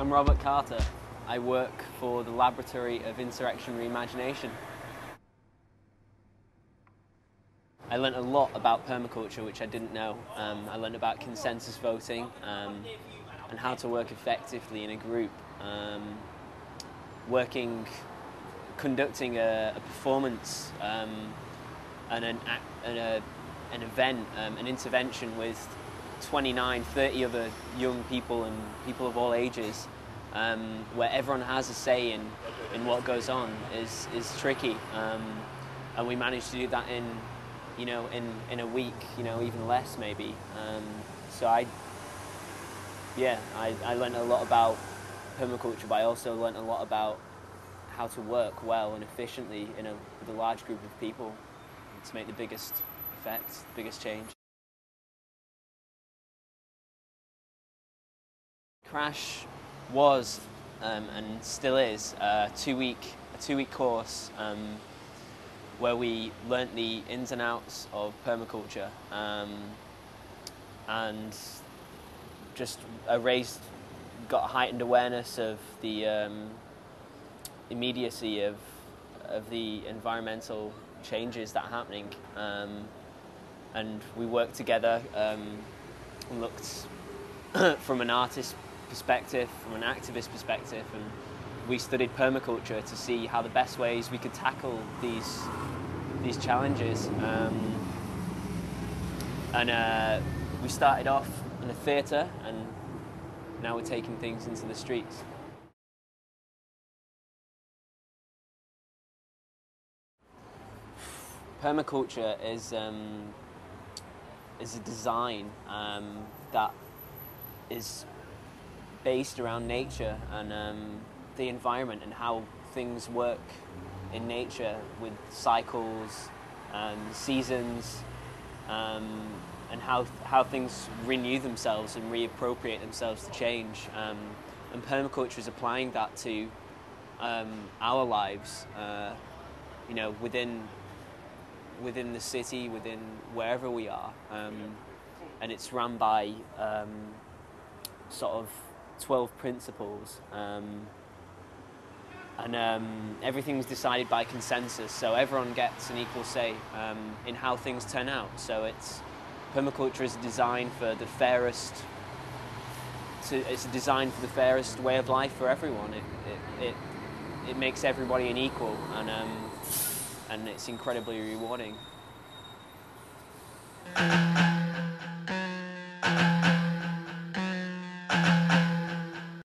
I'm Robert Carter. I work for the Laboratory of Insurrectionary Imagination. I learnt a lot about permaculture, which I didn't know. I learnt about consensus voting and how to work effectively in a group. Conducting a performance and an event, an intervention with 29, 30 other young people and people of all ages, where everyone has a say in what goes on is tricky, and we managed to do that in a week, even less maybe. So I learned a lot about permaculture, but I also learned a lot about how to work well and efficiently with a large group of people to make the biggest effect, the biggest change. C.R.A.S.H was and still is a two-week course where we learnt the ins and outs of permaculture and just got a heightened awareness of the immediacy of the environmental changes that are happening, and we worked together, looked from an artist perspective, from an activist perspective, and we studied permaculture to see how the best ways we could tackle these challenges. We started off in a theatre, and now we're taking things into the streets. Permaculture is a design that is based around nature and the environment and how things work in nature with cycles, seasons, and how things renew themselves and reappropriate themselves to change. And permaculture is applying that to our lives, within the city, within wherever we are, and it's run by sort of 12 principles, and everything's decided by consensus, so everyone gets an equal say in how things turn out. So permaculture is designed for the fairest. It's designed for the fairest way of life for everyone. It makes everybody an equal, and it's incredibly rewarding.